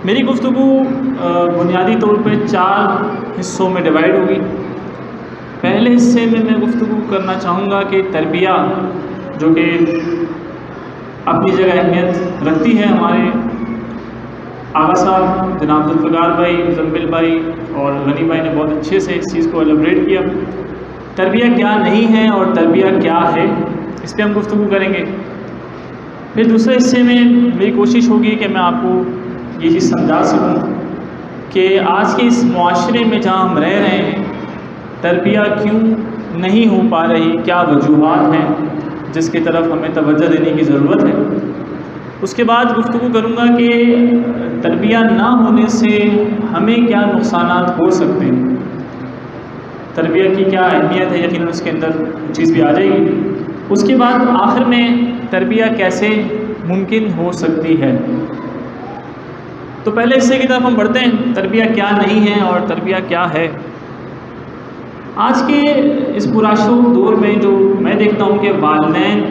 میری گفتگو بنیادی طور پہ 4 حصوں میں ڈیوائڈ ہوگی۔ پہلے حصے میں گفتگو کرنا چاہوں گا کہ تربیہ جو کہ اپنی جگہ اہمیت رکھتی ہے، ہمارے آغا صاحب جناب ذوالفقار بھائی، مزمل بھائی اور غنی بھائی نے بہت اچھے سے اس چیز کو ایلیبریٹ کیا۔ تربیہ کیا نہیں ہے اور تربیہ کیا ہے، اس پہ ہم گفتگو کریں گے۔ پھر دوسرے حصے میں میری کوشش ہوگی کہ میں آپ کو یہ چیز سمجھا سکوں کہ آج کے اس معاشرے میں جہاں ہم رہ رہے ہیں تربیہ کیوں نہیں ہو پا رہی، کیا وجوہات ہیں جس کی طرف ہمیں توجہ دینے کی ضرورت ہے۔ اس کے بعد گفتگو کروں گا کہ تربیہ نہ ہونے سے ہمیں کیا نقصانات ہو سکتے ہیں، تربیہ کی کیا اہمیت ہے، یقیناً اس کے اندر چیز بھی آ جائے گی۔ اس کے بعد آخر میں تربیہ کیسے ممکن ہو سکتی ہے۔ تو پہلے حصے کی طرف ہم بڑھتے ہیں، تربیہ کیا نہیں ہے اور تربیہ کیا ہے۔ آج کے اس پرآشوب دور میں جو میں دیکھتا ہوں کہ والدین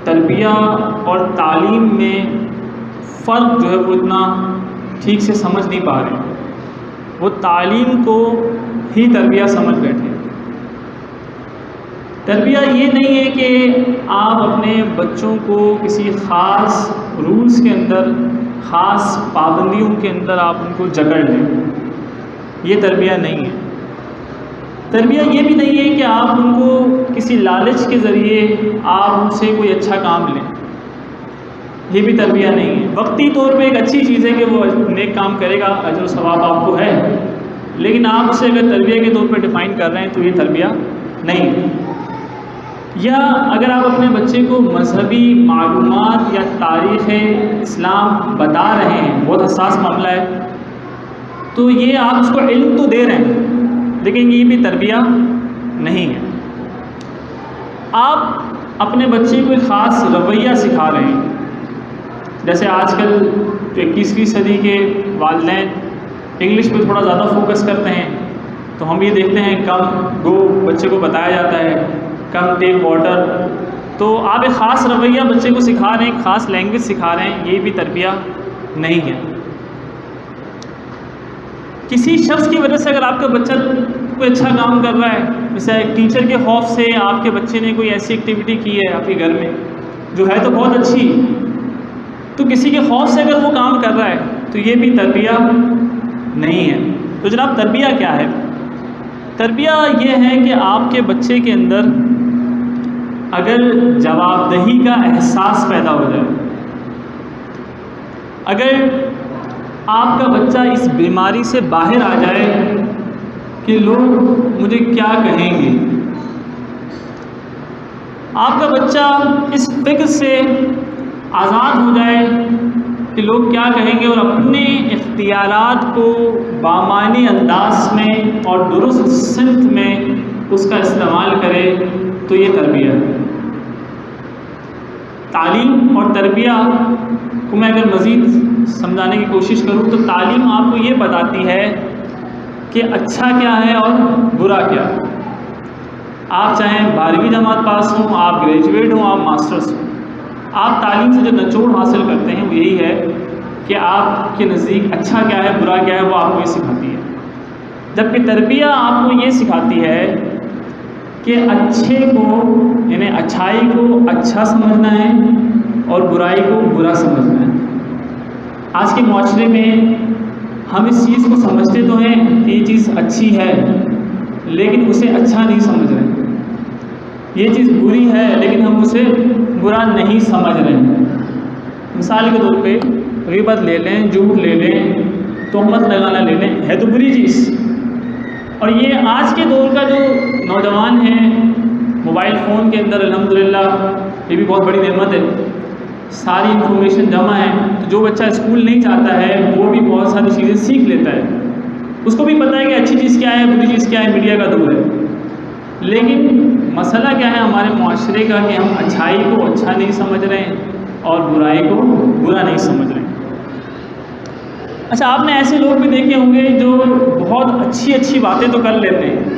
تربیہ اور تعلیم میں فرق جو ہے وہ اتنا ٹھیک سے سمجھ نہیں پا رہے، وہ تعلیم کو ہی تربیہ سمجھ بیٹھے۔ تربیہ یہ نہیں ہے کہ آپ اپنے بچوں کو کسی خاص رولز کے اندر، خاص پابندیوں کے اندر آپ ان کو جکڑ لیں، یہ تربیہ نہیں ہے۔ تربیہ یہ بھی نہیں ہے کہ آپ ان کو کسی لالچ کے ذریعے آپ ان سے کوئی اچھا کام لیں، یہ بھی تربیہ نہیں ہے۔ وقتی طور پہ ایک اچھی چیز ہے کہ وہ نیک کام کرے گا، اجر و ثواب آپ کو ہے، لیکن آپ اسے اگر تربیہ کے طور پہ ڈیفائن کر رہے ہیں تو یہ تربیہ نہیں ہے۔ یا اگر آپ اپنے بچے کو مذہبی معلومات یا تاریخ اسلام بتا رہے ہیں، بہت حساس معاملہ ہے، تو یہ آپ اس کو علم تو دے رہے ہیں لیکن یہ بھی تربیہ نہیں ہے۔ آپ اپنے بچے کو ایک خاص رویہ سکھا رہے ہیں، جیسے آج کل جو 21ویں صدی کے والدین انگلش پہ تھوڑا زیادہ فوکس کرتے ہیں، تو ہم یہ دیکھتے ہیں کم گو بچے کو بتایا جاتا ہے، کم ٹیک واٹر، تو آپ ایک خاص رویہ بچے کو سکھا رہے ہیں، ایک خاص لینگویج سکھا رہے ہیں، یہ بھی تربیہ نہیں ہے۔ کسی شخص کی وجہ سے اگر آپ کا بچہ کوئی اچھا کام کر رہا ہے، جیسے ٹیچر کے خوف سے آپ کے بچے نے کوئی ایسی ایکٹیویٹی کی ہے آپ کے گھر میں جو ہے تو بہت اچھی، تو کسی کے خوف سے اگر وہ کام کر رہا ہے تو یہ بھی تربیہ نہیں ہے۔ تو جناب تربیہ کیا ہے؟ تربیہ یہ ہے کہ آپ کے بچے کے اندر اگر جواب دہی کا احساس پیدا ہو جائے، اگر آپ کا بچہ اس بیماری سے باہر آ جائے کہ لوگ مجھے کیا کہیں گے، آپ کا بچہ اس فکر سے آزاد ہو جائے کہ لوگ کیا کہیں گے اور اپنے اختیارات کو بامعنی انداز میں اور درست سمت میں اس کا استعمال کرے، تو یہ تربیہ ہے۔ تعلیم اور تربیہ کو میں اگر مزید سمجھانے کی کوشش کروں تو تعلیم آپ کو یہ بتاتی ہے کہ اچھا کیا ہے اور برا کیا ہے۔ آپ چاہیں 12ویں جماعت پاس ہوں، آپ گریجویٹ ہوں، آپ ماسٹرس ہوں، آپ تعلیم سے جو نچوڑ حاصل کرتے ہیں وہ یہی ہے کہ آپ کے نزدیک اچھا کیا ہے، برا کیا ہے، وہ آپ کو یہ سکھاتی ہے۔ جبکہ تربیہ آپ کو یہ سکھاتی ہے کہ اچھے کو یعنی اچھائی کو اچھا سمجھنا ہے اور برائی کو برا سمجھنا ہے۔ آج کے معاشرے میں ہم اس چیز کو سمجھتے تو ہیں کہ یہ چیز اچھی ہے لیکن اسے اچھا نہیں سمجھ رہے، یہ چیز بری ہے لیکن ہم اسے برا نہیں سمجھ رہے ہیں۔ مثال کے طور پہ غیبت لے لیں، جھوٹ لے لیں، تہمت لگانا لے لیں، ہے تو بری چیز، اور یہ آج کے دور کا جو نوجوان ہیں موبائل فون کے اندر الحمدللہ یہ بھی بہت بڑی نعمت ہے، ساری انفارمیشن جمع ہے، تو جو بچہ اسکول نہیں جاتا ہے وہ بھی بہت ساری چیزیں سیکھ لیتا ہے، اس کو بھی پتہ ہے کہ اچھی چیز کیا ہے، بری چیز کیا ہے، میڈیا کا دور ہے۔ لیکن مسئلہ کیا ہے ہمارے معاشرے کا کہ ہم اچھائی کو اچھا نہیں سمجھ رہے ہیں اور برائی کو برا نہیں سمجھ رہے ہیں۔ اچھا، آپ نے ایسے لوگ بھی دیکھے ہوں گے جو بہت اچھی باتیں تو کر لیتے ہیں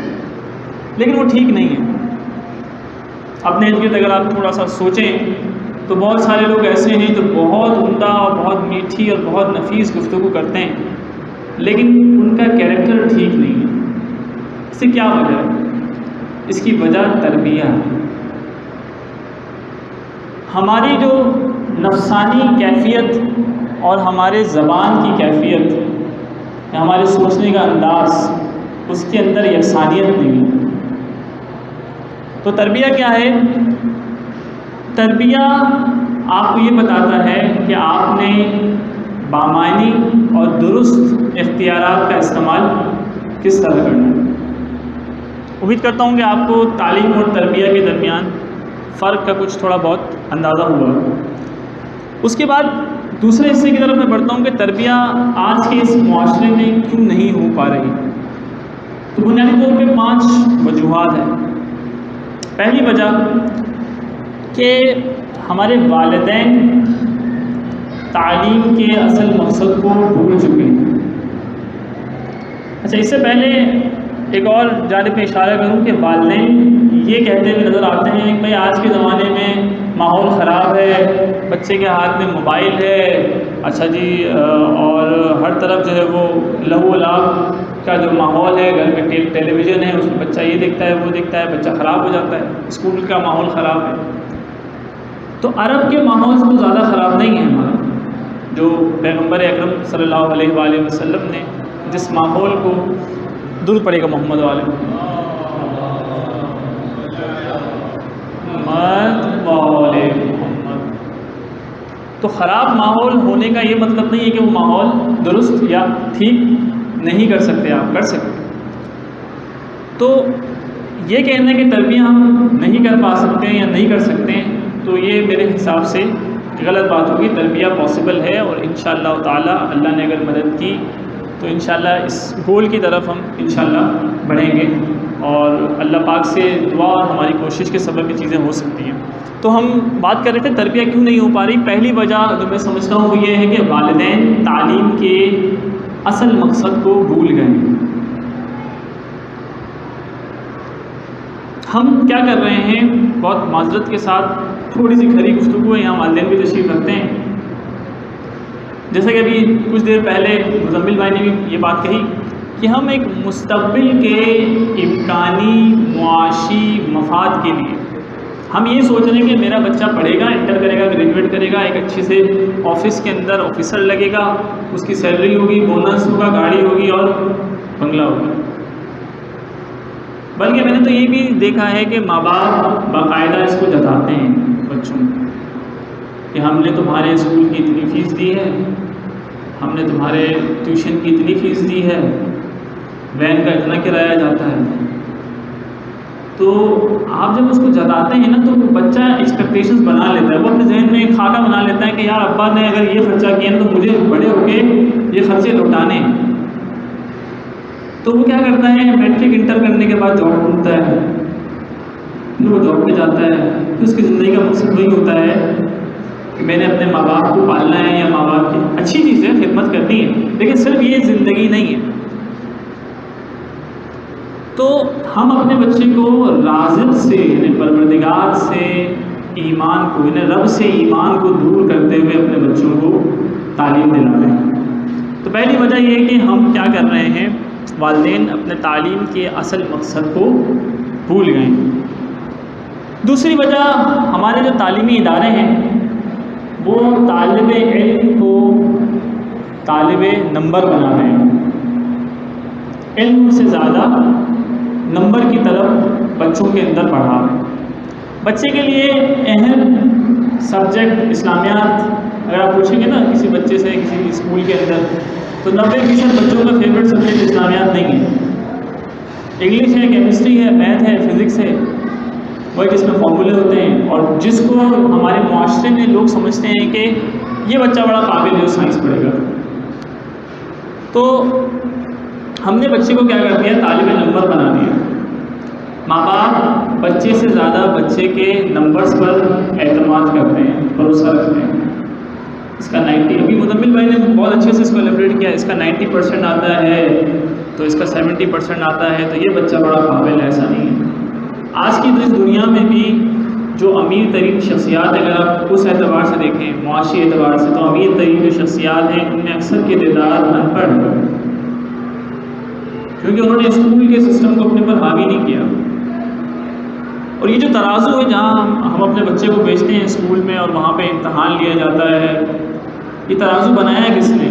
لیکن وہ ٹھیک نہیں ہے۔ اپنے ارد گرد اگر آپ تھوڑا سا سوچیں تو بہت سارے لوگ ایسے ہیں جو بہت عمدہ اور بہت میٹھی اور بہت نفیس گفتگو کرتے ہیں، لیکن ان کا کیریکٹر ٹھیک نہیں ہے۔ اس سے کیا وجہ ہے؟ اس کی وجہ تربیہ ہے۔ ہماری جو نفسانی کیفیت اور ہمارے زبان کی کیفیت، ہمارے سوچنے کا انداز، اس کے اندر یکسانیت نہیں ہے۔ تو تربیہ کیا ہے؟ تربیہ آپ کو یہ بتاتا ہے کہ آپ نے بامعنی اور درست اختیارات کا استعمال کس طرح کرنا ہے۔ امید کرتا ہوں کہ آپ کو تعلیم اور تربیہ کے درمیان فرق کا کچھ تھوڑا بہت اندازہ ہوا۔ اس کے بعد دوسرے حصے کی طرف میں بڑھتا ہوں کہ تربیہ آج کے اس معاشرے میں کیوں نہیں ہو پا رہی۔ تو بنیادی طور پہ 5 وجوہات ہیں۔ پہلی وجہ کہ ہمارے والدین تعلیم کے اصل مقصد کو بھول چکے ہیں۔ اچھا، اس سے پہلے ایک اور جانب پہ اشارہ کروں کہ والدین یہ کہتے ہوئے نظر آتے ہیں کہ بھائی آج کے زمانے میں ماحول خراب ہے، بچے کے ہاتھ میں موبائل ہے، اچھا جی، اور ہر طرف جو ہے وہ لہو و لعب کا جو ماحول ہے، گھر میں ٹیلی ویژن ہے، اس میں بچہ یہ دیکھتا ہے وہ دیکھتا ہے، بچہ خراب ہو جاتا ہے، اسکول کا ماحول خراب ہے۔ تو عرب کے ماحول سے تو زیادہ خراب نہیں ہے ہمارا، جو پیغمبر اکرم صلی اللہ علیہ وآلہ وسلم نے جس ماحول کو، درود پڑے گا محمد والے محمد، تو خراب ماحول ہونے کا یہ مطلب نہیں ہے کہ وہ ماحول درست یا ٹھیک نہیں کر سکتے، آپ کر سکتے۔ تو یہ کہنا کہ تربیہ ہم نہیں کر پا سکتے ہیں یا نہیں کر سکتے ہیں، تو یہ میرے حساب سے غلط بات ہوگی۔ تربیہ پاسبل ہے، اور انشاءاللہ تعالی اللہ نے اگر مدد کی تو انشاءاللہ اس گول کی طرف ہم انشاءاللہ بڑھیں گے، اور اللہ پاک سے دعا اور ہماری کوشش کے سبب یہ چیزیں ہو سکتی ہیں۔ تو ہم بات کر رہے تھے تربیہ کیوں نہیں ہو پا رہی۔ پہلی وجہ جو میں سمجھتا ہوں وہ یہ ہے کہ والدین تعلیم کے اصل مقصد کو بھول گئے ہیں۔ ہم کیا کر رہے ہیں، بہت معذرت کے ساتھ تھوڑی سی کھری گفتگو ہے، یہاں والدین بھی تشریف رکھتے ہیں۔ جیسا کہ ابھی کچھ دیر پہلے مزمل بھائی نے بھی یہ بات کہی کہ ہم ایک مستقبل کے امکانی معاشی مفاد کے لیے ہم یہ سوچ رہے ہیں کہ میرا بچہ پڑھے گا، انٹر کرے گا، گریجویٹ کرے گا، ایک اچھے سے آفس کے اندر آفیسر لگے گا، اس کی سیلری ہوگی، بونس ہوگا، گاڑی ہوگی اور بنگلہ ہوگا۔ بلکہ میں نے تو یہ بھی دیکھا ہے کہ ماں باپ باقاعدہ اس کو جتاتے ہیں بچوں کہ ہم نے تمہارے اسکول کی اتنی فیس دی ہے، ہم نے تمہارے ٹیوشن کی اتنی فیس دی ہے، وین کا اتنا کرایہ جاتا ہے۔ تو آپ جب اس کو جتاتے ہیں نا تو بچہ ایکسپیکٹیشنز بنا لیتا ہے، وہ اپنے ذہن میں ایک خاکہ بنا لیتا ہے کہ یار ابا نے اگر یہ خرچہ کیا تو مجھے بڑے ہو کے یہ خرچے لوٹانے ہیں۔ تو وہ کیا کرتا ہے، میٹرک انٹر کرنے کے بعد جاب ڈھونڈتا ہے، پھر وہ جاب پہ جاتا ہے، پھر اس کی زندگی کا مقصد وہی ہوتا ہے کہ میں نے اپنے ماں باپ کو پالنا ہے، یا ماں باپ کی اچھی چیز ہے، خدمت کرنی ہے، لیکن صرف یہ زندگی نہیں ہے۔ تو ہم اپنے بچے کو رازق سے، یعنی پروردگار سے ایمان کو، یعنی رب سے ایمان کو دور کرتے ہوئے اپنے بچوں کو تعلیم دلا رہے ہیں۔ تو پہلی وجہ یہ ہے کہ ہم کیا کر رہے ہیں، والدین اپنے تعلیم کے اصل مقصد کو بھول گئے ہیں۔ دوسری وجہ، ہمارے جو تعلیمی ادارے ہیں وہ طالب علم کو طالب نمبر بنا رہے ہیں، علم سے زیادہ نمبر کی طرف بچوں کے اندر پڑھا رہے ہیں۔ بچے کے لیے اہم سبجیکٹ اسلامیات، اگر آپ پوچھیں گے نا کسی بچے سے کسی اسکول کے اندر، تو 90% بچوں کا فیوریٹ سبجیکٹ اسلامیات نہیں ہے، انگلش ہے، کیمسٹری ہے، میتھ ہے، فزکس ہے، وہ جس میں فارمولے ہوتے ہیں، اور جس کو ہمارے معاشرے میں لوگ سمجھتے ہیں کہ یہ بچہ بڑا قابل ہے، سائنس پڑھے گا۔ تو ہم نے بچے کو کیا کر دیا، طالب نمبر بنا دیا۔ ماں باپ بچے سے زیادہ بچے کے نمبرز پر اعتماد کرتے ہیں، بھروسہ رکھتے ہیں۔ اس کا 90، ابھی مزمل بھائی نے بہت اچھے سے اس کو ایلیبریٹ کیا، اس کا 90% آتا ہے تو اس کا 70% آتا ہے، تو یہ بچہ بڑا قابل ہے، ایسا نہیں ہے۔ آج کی اس دنیا میں بھی جو امیر ترین شخصیات اگر آپ اس اعتبار سے دیکھیں معاشی اعتبار سے، تو امیر ترین جو شخصیات ہیں ان میں اکثر کے تعداد ان پڑھ ہیں، کیونکہ انہوں نے اسکول کے سسٹم کو اپنے پر حاوی نہیں کیا۔ اور یہ جو ترازو ہے جہاں ہم اپنے بچے کو بھیجتے ہیں اسکول میں اور وہاں پہ امتحان لیا جاتا ہے، یہ ترازو بنایا ہے کس نے؟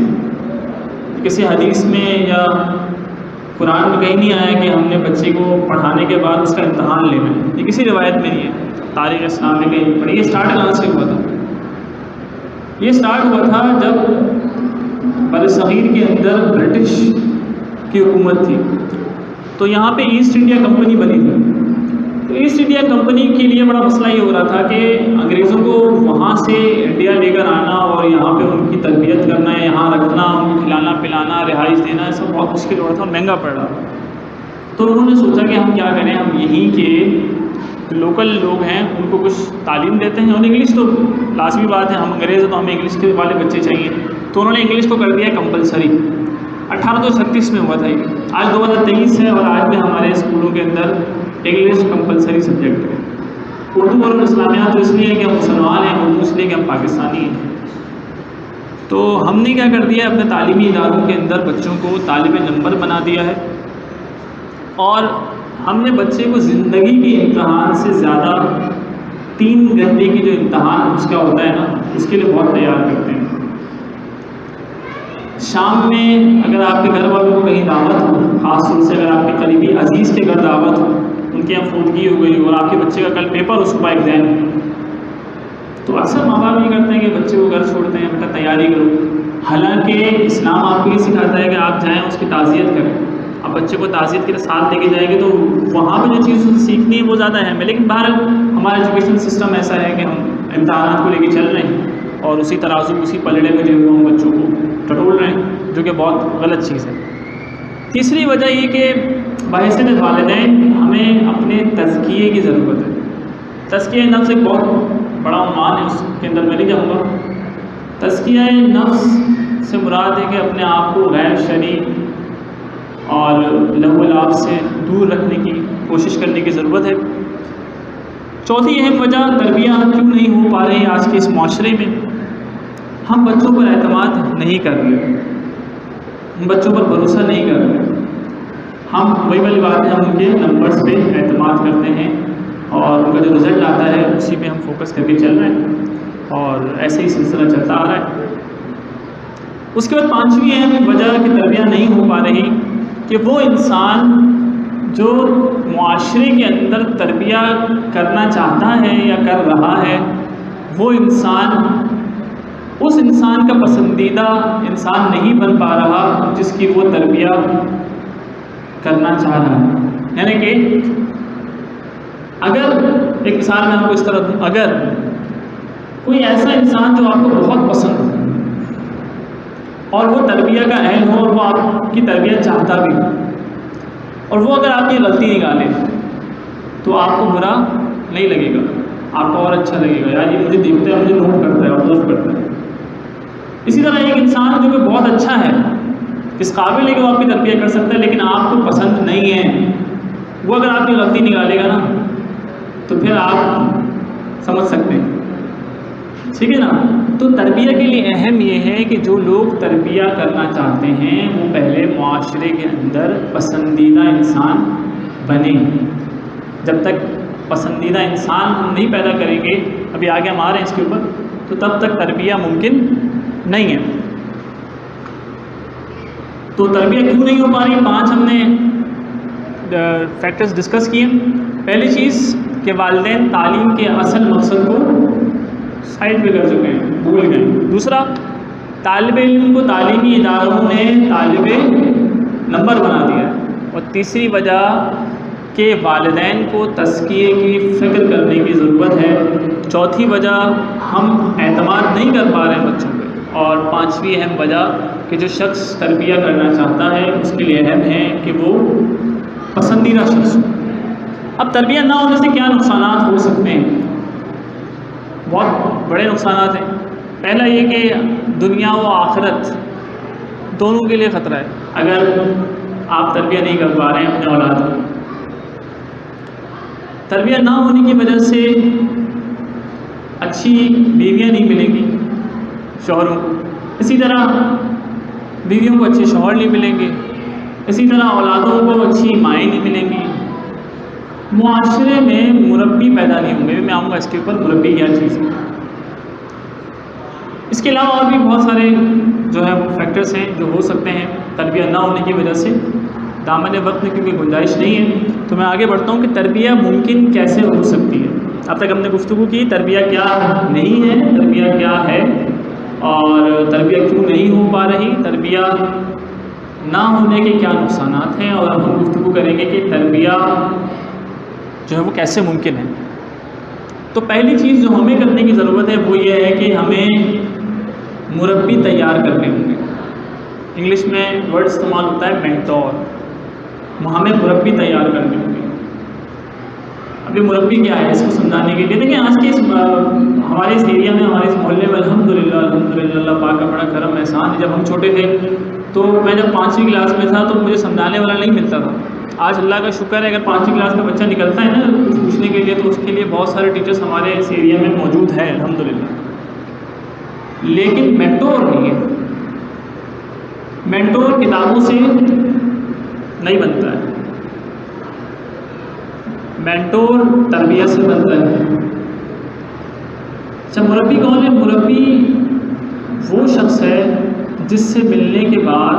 کسی حدیث میں یا قرآن میں کہیں نہیں آیا کہ ہم نے بچے کو پڑھانے کے بعد اس کا امتحان لینا ہے، یہ کسی روایت میں نہیں ہے، تاریخ اسلام میں کہیں نہیں پڑھی۔ یہ اسٹارٹ کہاں سے ہوا تھا؟ یہ اسٹارٹ ہوا تھا جب برصغیر کے اندر برٹش کی حکومت تھی، تو یہاں پہ ایسٹ انڈیا کمپنی بنی تھی۔ تو ایسٹ انڈیا کمپنی کے لیے بڑا مسئلہ یہ ہو رہا تھا کہ انگریزوں کو وہاں سے انڈیا لے کر آنا اور یہاں پہ ان کی تربیت کرنا ہے، یہاں رکھنا، ان کو کھلانا پلانا، رہائش دینا، یہ سب بہت مشکل ہو رہا تھا اور مہنگا پڑ رہا تھا۔ تو انہوں نے سوچا کہ ہم کیا کریں، ہم یہیں کے لوکل لوگ ہیں ان کو کچھ تعلیم دیتے ہیں، اور انگلش تو لازمی بات ہے، ہم انگریز ہیں تو ہمیں انگلش کے والے بچے چاہیے، تو انہوں نے انگلش کو کر دیا کمپلسری۔ 1836 میں ہوا تھا یہ، آج 2023 ہے اور آج بھی ہمارے اسکولوں کے اندر انگلش کمپلسری سبجیکٹ ہے۔ اردو اور اسلامیات تو اس لیے کہ ہم مسلمان ہیں، اردو اس لیے کہ ہم پاکستانی ہیں۔ تو ہم نے کیا کر دیا ہے، اپنے تعلیمی اداروں کے اندر بچوں کو طالب نمبر بنا دیا ہے، اور ہم نے بچے کو زندگی کے امتحان سے زیادہ 3 گھنٹے کی جو امتحان اس کا ہوتا ہے نا، اس کے لیے بہت تیار کرتے ہیں۔ شام میں اگر آپ کے گھر والوں کو کہیں دعوت ہو، خاص طور سے اگر آپ کے قریبی عزیز کے گھر دعوت ہو، ان کے یہاں فوتگی ہو گئی اور آپ کے بچے کا کل پیپر ہو، صبح ایگزام، تو اکثر ماں باپ یہ کرتے ہیں کہ بچے کو گھر چھوڑتے ہیں، بیٹا تیاری کرو، حالانکہ اسلام آپ کو یہ سکھاتا ہے کہ آپ جائیں اس کی تعزیت کریں۔ اب بچے کو تعزیت کے ساتھ لے کے جائیں گے تو وہاں پہ جو چیز سیکھنی ہے وہ زیادہ اہم ہے، لیکن بہرحال ہمارا ایجوکیشن سسٹم ایسا ہے کہ ہم امتحانات کو لے کے چل رہے ہیں اور اسی ترازو اسی پلڑے میں جو ہے ہم بچوں کو ٹٹول رہے ہیں، جو کہ بہت غلط چیز ہے۔ تیسری وجہ یہ کہ بحیثیت والدین ہمیں اپنے تزکیے کی ضرورت ہے۔ تزکیہ نفس ایک بہت بڑا عنوان ہے، اس کے اندر میں نہیں جاؤں گا۔ تزکیہ نفس سے مراد ہے کہ اپنے آپ کو غیر شرعی اور لہو و لعب سے دور رکھنے کی کوشش کرنے کی ضرورت ہے۔ چوتھی اہم وجہ تربیہ کیوں نہیں ہو پا رہی آج کے اس معاشرے میں، ہم بچوں پر اعتماد نہیں کر رہے، ہم بچوں پر بھروسہ نہیں کر رہے، ہم وہی والی بات ہے، ہم ان کے نمبرز پہ اعتماد کرتے ہیں اور ان کا جو رزلٹ آتا ہے اسی پہ ہم فوکس کر کے چل رہے ہیں، اور ایسے ہی سلسلہ چلتا آ رہا ہے۔ اس کے بعد پانچویں اہم وجہ کہ تربیہ نہیں ہو پا رہی کہ وہ انسان جو معاشرے کے اندر تربیہ کرنا چاہتا ہے یا کر رہا ہے، وہ انسان اس انسان کا پسندیدہ انسان نہیں بن پا رہا جس کی وہ تربیہ کرنا چاہ رہا ہے۔ یعنی کہ اگر ایک مثال میں آپ کو اس طرح دوں، اگر کوئی ایسا انسان جو آپ کو بہت پسند ہو اور وہ تربیہ کا اہل ہو اور وہ آپ کی تربیت چاہتا بھی ہو، اور وہ اگر آپ کی غلطی نکالے تو آپ کو برا نہیں لگے گا، آپ کو اور اچھا لگے گا، یار یہ مجھے دیکھتا ہے، مجھے نوٹ کرتا ہے، آبزرو کرتا ہے۔ اسی طرح ایک انسان جو کہ بہت اچھا ہے، اس قابل ہے کہ وہ آپ کی تربیت کر سکتا ہے لیکن آپ کو پسند نہیں ہے، وہ اگر آپ کی غلطی نکالے گا نا تو پھر آپ سمجھ سکتے ہیں، ٹھیک ہے نا۔ تو تربیہ کے لیے اہم یہ ہے کہ جو لوگ تربیہ کرنا چاہتے ہیں وہ پہلے معاشرے کے اندر پسندیدہ انسان بنے۔ جب تک پسندیدہ انسان ہم نہیں پیدا کریں گے، ابھی آگے ہم آ رہے ہیں اس کے اوپر، تو تب تک تربیہ ممکن نہیں ہے۔ تو تربیہ کیوں نہیں ہو پا رہی؟ 5 ہم نے فیکٹرز ڈسکس کیے۔ پہلی چیز کہ والدین تعلیم کے اصل مقصد کو سائڈ پہ کر چکے ہیں، بھول گئے۔ دوسرا، طالب علم کو تعلیمی اداروں نے طالب نمبر بنا دیا ہے۔ اور تیسری وجہ کہ والدین کو تزکیے کی فکر کرنے کی ضرورت ہے۔ چوتھی وجہ ہم اعتماد نہیں کر پا رہے ہیں بچوں پہ۔ اور 5ویں اہم وجہ کہ جو شخص تربیہ کرنا چاہتا ہے اس کے لیے اہم ہے کہ وہ پسندیدہ شخص ہو۔ اب تربیہ نہ ہونے سے کیا نقصانات ہو سکتے ہیں؟ بہت بڑے نقصانات ہیں۔ پہلا یہ کہ دنیا و آخرت دونوں کے لیے خطرہ ہے اگر آپ تربیہ نہیں کر پا رہے ہیں اپنے اولاد کی۔ تربیہ نہ ہونے کی وجہ سے اچھی بیویاں نہیں ملیں گی شوہروں کو، اسی طرح بیویوں کو اچھے شوہر نہیں ملیں گے، اسی طرح اولادوں کو اچھی مائیں نہیں ملیں گی، معاشرے میں مربی پیدا نہیں ہوں گے۔ میں آؤں گا اس کے اوپر مربی کیا چیز ہے۔ اس کے علاوہ اور بھی بہت سارے جو ہے وہ فیکٹرز ہیں جو ہو سکتے ہیں تربیت نہ ہونے کی وجہ سے۔ دامن وقت میں کیونکہ گنجائش نہیں ہے تو میں آگے بڑھتا ہوں کہ تربیت ممکن کیسے ہو سکتی ہے۔ اب تک ہم نے گفتگو کی تربیت کیا نہیں ہے، تربیت کیا ہے، اور تربیت کیوں نہیں ہو پا رہی، تربیت نہ ہونے کے کیا نقصانات ہیں، اور اب ہم گفتگو کریں گے کہ تربیت جو ہے وہ کیسے ممکن ہے۔ تو پہلی چیز جو ہمیں کرنے کی ضرورت ہے وہ یہ ہے کہ ہمیں مربی تیار کرنے ہوں گے۔ انگلش میں ورڈ استعمال ہوتا ہے مینٹور، ہمیں مربی تیار کرنے ہوں گے۔ اب یہ مربی کیا ہے اس کو سمجھانے کے لیے دیکھیں آج کے ہمارے اس ایریا میں، ہمارے اس محلے میں الحمدللہ اللہ پاک کا بڑا کرم احسان ہے۔ جب ہم چھوٹے تھے تو میں جب 5ویں کلاس میں تھا تو مجھے سمجھانے والا نہیں ملتا تھا۔ آج اللہ کا شکر ہے اگر 5ویں کلاس کا بچہ نکلتا ہے نا کچھ پوچھنے کے لیے تو اس کے لیے بہت سارے ٹیچرس ہمارے اس ایریا میں موجود ہیں الحمدللہ، لیکن مینٹور نہیں ہے۔ مینٹور کتابوں سے نہیں بنتا ہے، مینٹور تربیت سے بنتا ہے۔ اچھا مربی کون ہے؟ مربی وہ شخص ہے جس سے ملنے کے بعد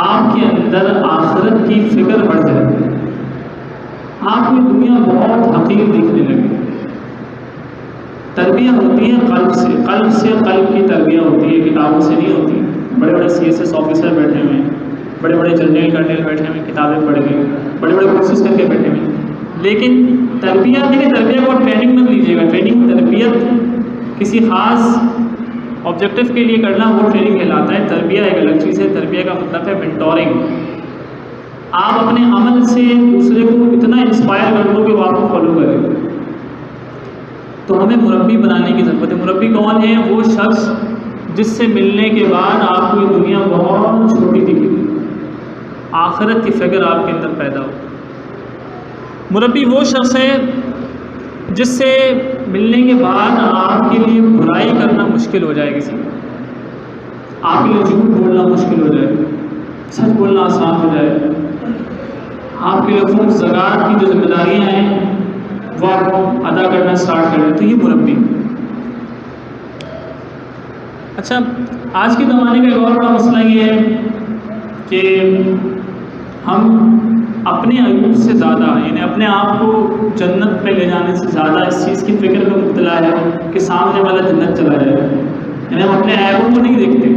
آپ کے اندر آخرت کی فکر بڑھ جائے، آپ کی دنیا بہت حقیر دکھنے لگے۔ تربیت ہوتی ہے قلب سے قلب کی تربیت ہوتی ہے، کتابوں سے نہیں ہوتی۔ بڑے بڑے CSS آفیسر بیٹھے ہوئے ہیں، بڑے بڑے جنرل کرنل بیٹھے ہوئے، کتابیں پڑھ گئے، بڑے بڑے کورسز کر کے بیٹھے ہوئے، لیکن تربیت دیکھیں تربیت کو ٹریننگ مت لیجیے گا۔ ٹریننگ تربیت کسی خاص آبجیکٹو کے لیے کرنا وہ ٹریننگ کہلاتا ہے، تربیت ایک الگ چیز ہے۔ تربیت کا مطلب ہے مینٹورنگ، آپ اپنے عمل سے دوسرے کو اتنا انسپائر کر دو کہ وہ آپ کو فالو کرے۔ تو ہمیں مربی بنانے کی ضرورت ہے۔ مربی کون ہے؟ وہ شخص جس سے ملنے کے بعد آپ کو یہ دنیا بہت چھوٹی دکھے، آخرت کی فکر آپ کے اندر پیدا ہو۔ مربی وہ شخص ہے جس سے ملنے کے بعد آپ کے لیے برائی کرنا مشکل ہو جائے، کسی آپ کے لیے جھوٹ بولنا مشکل ہو جائے، سچ بولنا آسان ہو جائے، آپ کے لیے خمس زکوٰۃ کی جو ذمہ داریاں ہیں وہ آپ ادا کرنا اسٹارٹ کریں، تو یہ مربی۔ اچھا آج کے زمانے کا ایک اور بڑا مسئلہ یہ ہے کہ ہم اپنے عیوب سے زیادہ یعنی اپنے آپ کو جنت پہ لے جانے سے زیادہ اس چیز کی فکر میں مبتلا ہے کہ سامنے والا جنت چلا جائے، یعنی ہم اپنے عیبوں کو نہیں دیکھتے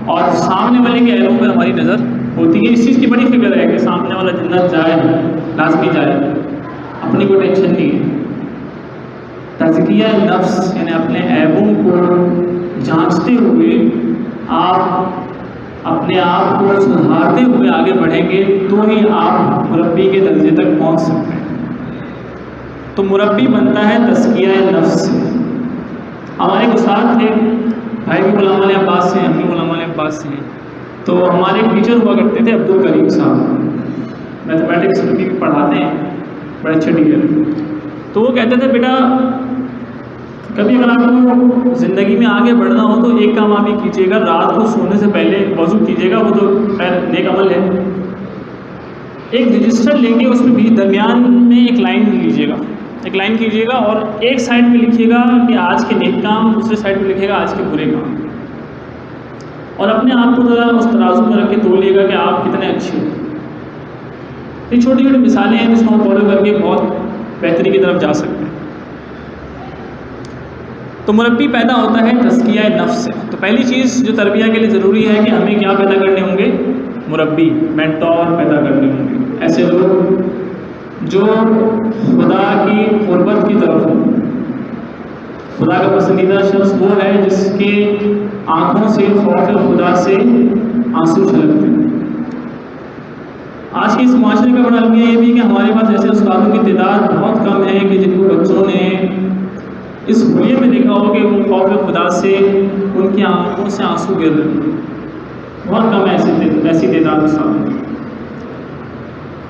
اور سامنے والے کے عیبوں پہ ہماری نظر ہوتی ہے۔ اس چیز کی بڑی فکر ہے کہ سامنے والا جنت جائے، لازمی جائے، اپنی کوئی ٹینشن نہیں ہے۔ تزکیہ نفس یعنی اپنے عیبوں کو جانچتے ہوئے آپ اپنے آپ کو سدھارتے ہوئے آگے بڑھیں گے تو ہی آپ مربی کے درجے تک پہنچ سکتے ہیں۔ تو مربی بنتا ہے تزکیہ نفس سے۔ ہمارے استاد تھے، بھائی بھی غلام علی عباس سے ہیں، ہم بھی غلام علی عباس سے ہیں، تو ہمارے ایک ٹیچر ہوا کرتے تھے عبدالکریم صاحب، میتھمیٹکس بھی پڑھاتے ہیں، بڑے اچھے ٹیچر۔ تو وہ کہتے تھے بیٹا کبھی اگر آپ کو زندگی میں آگے بڑھنا ہو تو ایک کام آپ یہ کیجیے گا، رات کو سونے سے پہلے وضو کیجیے گا، وہ تو خیر نیک عمل ہے، ایک رجسٹر لیں گے اس میں بھی درمیان میں ایک لائن لیجیے گا، ایک لائن کیجیے گا اور ایک سائڈ میں لکھیے گا کہ آج کے نیک کام، دوسرے سائڈ میں لکھیے گا آج کے برے کام، اور اپنے آپ کو ذرا اس ترازو میں رکھ کے تولیے گا کہ آپ کتنے اچھے ہو۔ یہ چھوٹی چھوٹی مثالیں ہیں جس کو ہم فالو کر کے بہت بہتری کی طرف جا سکتے ہیں۔ تو مربی پیدا ہوتا ہے تزکیہ نفس سے۔ تو پہلی چیز جو تربیت کے لیے ضروری ہے کہ ہمیں کیا پیدا کرنے ہوں گے؟ مربی، مینٹور پیدا کرنے ہوں گے، ایسے لوگ جو خدا کی قربت کی طرف ہوں۔ خدا کا پسندیدہ شخص وہ ہے جس کے آنکھوں سے خوف خدا سے آنسو چھلکتے ہیں۔ آج کے اس معاشرے کا بڑا المیہ یہ بھی کہ ہمارے پاس ایسے استادوں کی تعداد بہت کم ہے کہ جن کو بچوں نے اس حلیے میں دیکھا ہو کہ وہ خوف خدا سے ان کی آنکھوں سے آنسو گر رہے ہیں، بہت کم ایسی تعداد استادوں۔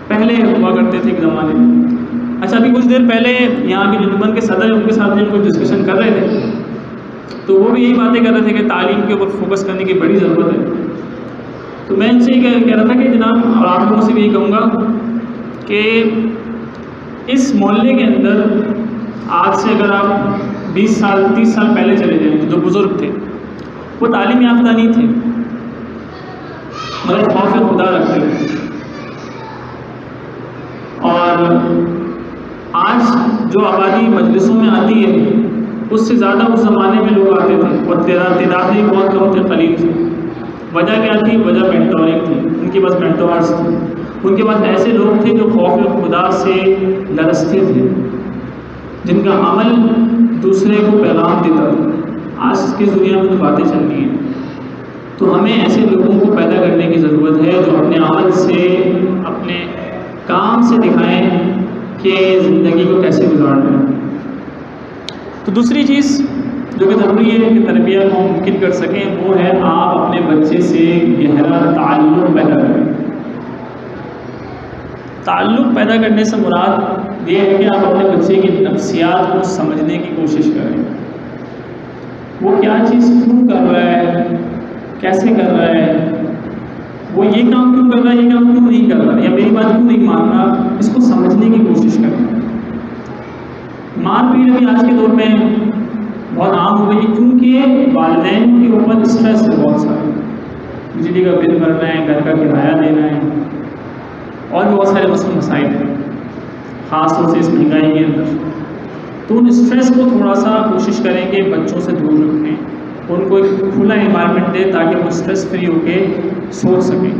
پہلے ہوا کرتے تھے ایک زمانے میں اچھا، ابھی کچھ دیر پہلے یہاں کے جو انجمن کے صدر ہیں ان کے ساتھ جو کچھ ڈسکشن کر رہے تھے تو وہ بھی یہی باتیں کر رہے تھے کہ تعلیم کے اوپر فوکس کرنے کی بڑی ضرورت ہے. تو میں ان سے یہ کہہ رہا تھا کہ جناب، اور آپ لوگوں سے بھی یہی کہوں گا کہ اس محلے کے اندر آج سے اگر آپ 20 سال 30 سال پہلے چلے جائیں، جو بزرگ تھے وہ تعلیم یافتہ نہیں تھے مگر خوف خدا رکھتے تھے. اور آج جو آبادی مجلسوں میں آتی ہے اس سے زیادہ اس زمانے میں لوگ آتے تھے اور تعداد بھی بہت کم تھے، قلیل تھے. وجہ کیا تھی؟ وجہ مینٹورنگ تھی. ان کے پاس مینٹورس تھے، ان کے پاس ایسے لوگ تھے جو خوف خدا سے لرزتے تھے، جن کا عمل دوسرے کو پیغام دیتا تھا. آج کی دنیا میں تو باتیں چل رہی ہیں، تو ہمیں ایسے لوگوں کو پیدا کرنے کی ضرورت ہے جو اپنے عمل سے، اپنے کام سے دکھائیں کہ زندگی کو کیسے گزارنا ہے. تو دوسری چیز جو کہ ضروری ہے کہ تربیہ کو ممکن کر سکیں وہ ہے آپ اپنے بچے سے گہرا تعلق پیدا کریں. تعلق پیدا کرنے سے مراد یہ ہے کہ آپ اپنے بچے کی نفسیات کو سمجھنے کی کوشش کریں. وہ کیا چیز کیوں کر رہا ہے، کیسے کر رہا ہے، وہ یہ کام کیوں کر رہا ہے، یہ کام کیوں نہیں کر رہا، یا میری بات کیوں نہیں مان رہا، اس کو سمجھنے کی کوشش کریں. مار پیٹ ابھی آج کے دور میں بہت عام ہو گئی کیونکہ والدین کے اوپر اسٹریس ہے بہت سارا. بجلی کا بل بھرنا ہے، گھر کا کرایہ دینا ہے، اور بھی بہت سارے مسائل ہیں خاص طور سے اس مہنگائی کے اندر. تو ان اسٹریس کو تھوڑا سا کوشش کریں کہ بچوں سے دور رکھیں، ان کو ایک کھلا انوائرمنٹ دیں تاکہ وہ اسٹریس فری ہو کے سوچ سکیں،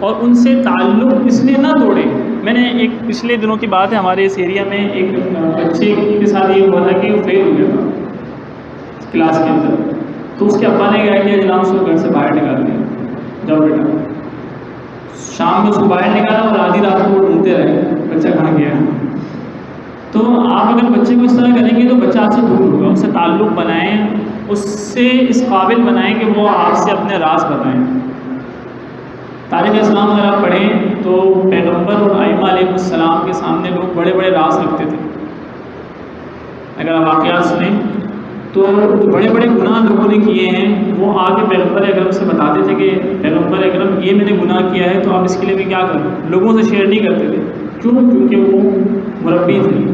اور ان سے تعلق اس لیے نہ توڑیں. میں نے ایک پچھلے دنوں کی بات ہے، ہمارے اس ایریا میں ایک بچے کے ساتھ یہ ہوا تھا کہ وہ فیل ہو گیا تھا کلاس کے اندر. تو اس کے ابا نے کیا کیا، جناب اس کو گھر سے باہر نکال دیا، جاؤ بیٹا. شام میں اس کو باہر نکالا اور آدھی رات کو وہ ڈھونڈتے رہے بچہ کہاں گیا. تو آپ اگر بچے کو اس طرح کریں گے تو بچہ آپ سے دور ہوگا. اس سے تعلق بنائیں، اس سے اس قابل بنائیں کہ وہ آپ سے اپنے راز بتائیں. تاریخ اسلام اگر آپ پڑھیں تو پیغمبر اور ائمہ علیہ السلام کے سامنے لوگ بڑے بڑے راز رکھتے تھے. اگر آپ واقعات سنیں تو بڑے بڑے گناہ لوگوں نے کیے ہیں، وہ آ کے پیغمبر اکرم سے بتاتے تھے کہ پیغمبر اکرم یہ میں نے گناہ کیا ہے تو آپ اس کے لیے بھی کیا کریں. لوگوں سے شیئر نہیں کرتے تھے. کیوں؟ کیونکہ وہ مربی تھے.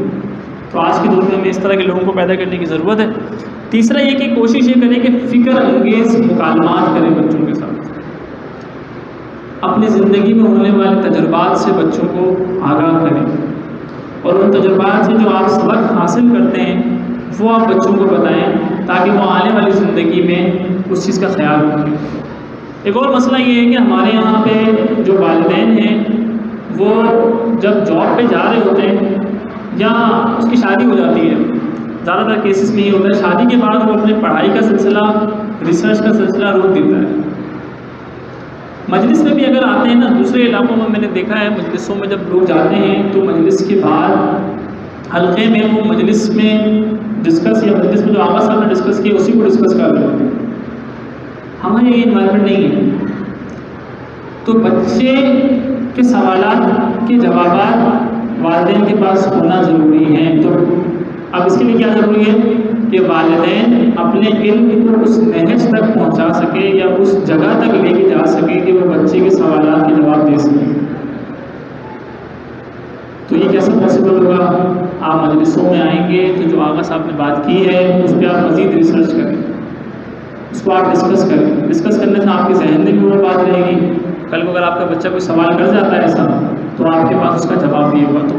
تو آج کے دور میں ہمیں اس طرح کے لوگوں کو پیدا کرنے کی ضرورت ہے. تیسرا یہ کہ کوشش یہ کریں کہ فکر انگیز مکالمات کریں بچوں کے ساتھ. اپنی زندگی میں ہونے والے تجربات سے بچوں کو آگاہ کریں، اور ان تجربات سے جو آپ سبق حاصل کرتے ہیں وہ آپ بچوں کو بتائیں تاکہ وہ آنے والی زندگی میں اس چیز کا خیال رکھیں. ایک اور مسئلہ یہ ہے کہ ہمارے یہاں پہ جو والدین ہیں وہ جب جاب پہ جا رہے ہوتے ہیں یا اس کی شادی ہو جاتی ہے، زیادہ تر کیسز میں یہ ہوتا ہے شادی کے بعد وہ اپنے پڑھائی کا سلسلہ، ریسرچ کا سلسلہ روک دیتا ہے. مجلس میں بھی اگر آتے ہیں نا، دوسرے علاقوں میں نے دیکھا ہے مجلسوں میں جب لوگ جاتے ہیں تو مجلس کے بعد حلقے میں وہ مجلس میں ڈسکس، یا مجلس میں جو آقا صاحب نے ڈسکس کیا اسی کو ڈسکس کر رہے ہوتے ہیں. ہمارے یہ انوائرمنٹ نہیں ہے. تو بچے کے سوالات کے جوابات والدین کے پاس ہونا ضروری ہیں. تو اب اس کے لیے کیا ضروری ہے کہ والدین اپنے علم کو اس نہج تک پہنچا سکے یا اس جگہ تک لے کے جا سکے کہ وہ بچے کے سوالات کے جواب دے سکیں. تو یہ کیسے پاسبل ہوگا؟ آپ مجلسوں میں آئیں گے تو جو آقا صاحب نے بات کی ہے اس پہ آپ مزید ریسرچ کریں، اس کو آپ ڈسکس کریں. ڈسکس کرنے سے آپ کے ذہن میں بھی وہ بات رہے گی. کل کو اگر آپ کا بچہ کوئی سوال کر جاتا ہے ایسا تو آپ کے پاس اس کا جواب بھی ہوگا. تو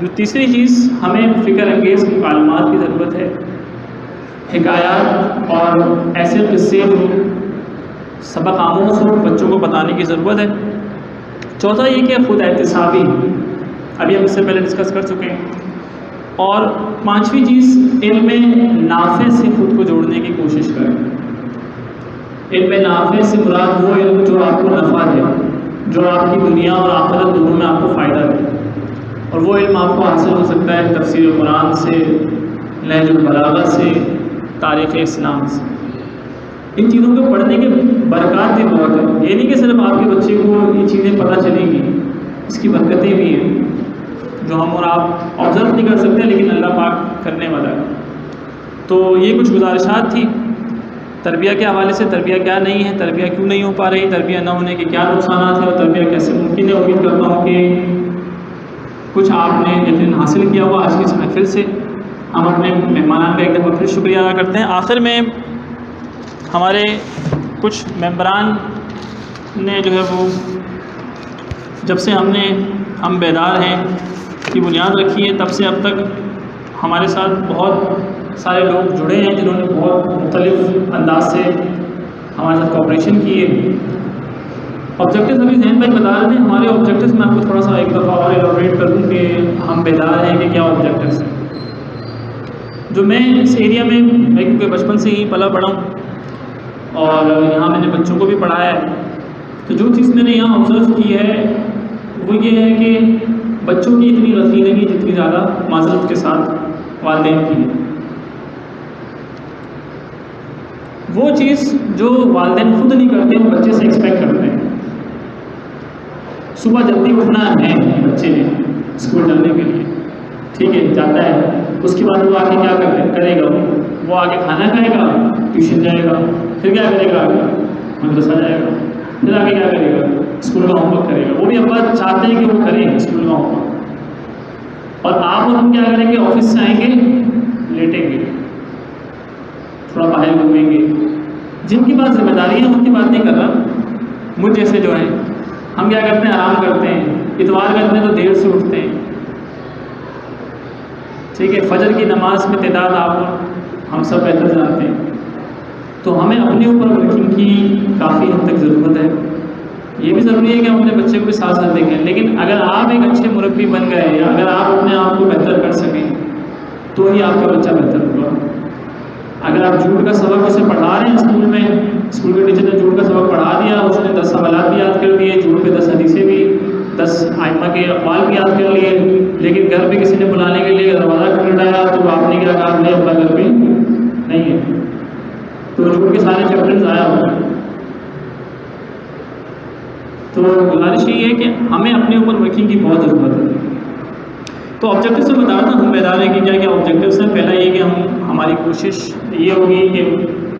جو تیسری چیز، ہمیں فکر انگیز مکالمات کی ضرورت ہے. حکایات اور ایسے قصے جو سبق آموز ہو بچوں کو بتانے کی ضرورت ہے. چوتھا یہ کہ خود احتسابی، ابھی ہم اس سے پہلے ڈسکس کر چکے ہیں. اور پانچویں چیز، علم نافع سے خود کو جوڑنے کی کوشش کریں. علم نافع سے مراد وہ علم جو آپ کو نفع دے، جو آپ کی دنیا اور آخرت دونوں میں آپ کو فائدہ دے. اور وہ علم آپ کو حاصل ہو سکتا ہے تفسیر قرآن سے، نہج البلاغہ سے، تاریخ اسلام سے. ان چیزوں کو پڑھنے کے برکات بھی بہت ہیں. یہ نہیں کہ صرف آپ کے بچے کو یہ چیزیں پتہ چلیں گی، اس کی برکتیں بھی ہیں. جو ہم اور آپ آبزرو نہیں کر سکتے لیکن اللہ پاک کرنے والا ہے۔ تو یہ کچھ گزارشات تھی تربیہ کے حوالے سے، تربیہ کیا نہیں ہے، تربیہ کیوں نہیں ہو پا رہی، تربیہ نہ ہونے کے کیا نقصانات ہیں اور تربیہ کیسے ممکن ہے۔ امید کرتا ہوں کہ کچھ آپ نے یقین حاصل کیا ہوا آج کی اس محفل سے۔ ہم اپنے مہمانان کا ایک دفعہ پھر شکریہ ادا کرتے ہیں۔ آخر میں ہمارے کچھ ممبران نے جو ہے وہ جب سے ہم بیدار ہیں کی بنیاد رکھی ہے تب سے اب تک ہمارے ساتھ بہت سارے لوگ جڑے ہیں جنہوں نے بہت مختلف انداز سے ہمارے ساتھ کوآپریشن کی ہے۔ آبجیکٹیوز ابھی ذہن میں بتا رہے تھے، ہمارے آبجیکٹیوز میں آپ کو تھوڑا سا ایک دفعہ اور ایلابریٹ کر دوں کہ ہم بیدار ہیں کہ کیا آبجیکٹیوز ہیں۔ جو میں اس ایریا میں کیونکہ بچپن سے ہی پلا بڑا ہوں اور یہاں میں نے بچوں کو بھی پڑھایا ہے، تو جو چیز میں نے یہاں آبزرو کی ہے وہ یہ ہے کہ بچوں کی اتنی غلطی نہیں جتنی زیادہ معذرت کے ساتھ والدین کی ہے۔ وہ چیز جو والدین خود نہیں کرتے وہ بچے سے ایکسپیکٹ کرتے ہیں۔ صبح جلدی اٹھنا ہے بچے نے اسکول جانے کے لیے، ٹھیک ہے، جاتا ہے، اس کے بعد وہ آگے کیا کرے گا، وہ آگے کھانا کھائے گا، ٹیوشن جائے گا، پھر کیا کرے گا، مدرسہ جائے گا، پھر آگے کیا کرے گا، اسکول کا ہوم ورک کرے گا۔ وہ بھی ابا چاہتے ہیں کہ وہ کریں اسکول کا ہوم ورک، اور آپ اور ہم کیا کریں گے، آفس سے آئیں گے، لیٹیں گے، تھوڑا باہر گھومیں گے۔ جن کی بات ذمہ داری ہے ان کی بات نہیں کر رہا، مجھ جیسے جو ہیں ہم کیا کرتے ہیں، آرام کرتے ہیں، اتوار کے دن تو دیر سے اٹھتے ہیں، ٹھیک ہے، فجر کی نماز میں تعداد آپ ہم سب بہتر جانتے ہیں۔ تو ہمیں اپنے اوپر ورکنگ کی کافی حد تک ضرورت ہے۔ یہ بھی ضروری ہے کہ ہم اپنے بچے کو بھی ساتھ ساتھ دیکھیں، لیکن اگر آپ ایک اچھے مربی بن گئے یا اگر آپ اپنے آپ کو بہتر کر سکیں تو ہی آپ کا بچہ بہتر ہوگا۔ اگر آپ جھوٹ کا سبق اسے پڑھا رہے ہیں اسکول میں، اسکول کے ٹیچر نے جھوٹ کا سبق پڑھا دیا، اس نے 10 سوالات بھی یاد کر دیے، جھوٹ پہ 10 حدیثیں بھی، 10 ائمہ کے اقوال بھی یاد کر لیے، لیکن گھر پہ کسی نے بلانے کے لیے دروازہ کھٹکھٹایا تو آپ نے کیا کہا، نہیں اپنا گھر پہ نہیں ہے، تو جھوٹ کے سارے چیپٹر ضائع ہو گئے۔ تو گزارش یہ ہے کہ ہمیں اپنے اوپر ورکنگ کی بہت ضرورت ہے۔ تو آبجیکٹیو سے بتا رہا تھا، ہم بیدار ہیں کہ کیا کیا آبجیکٹیوس ہیں۔ پہلا یہ کہ ہماری کوشش یہ ہوگی کہ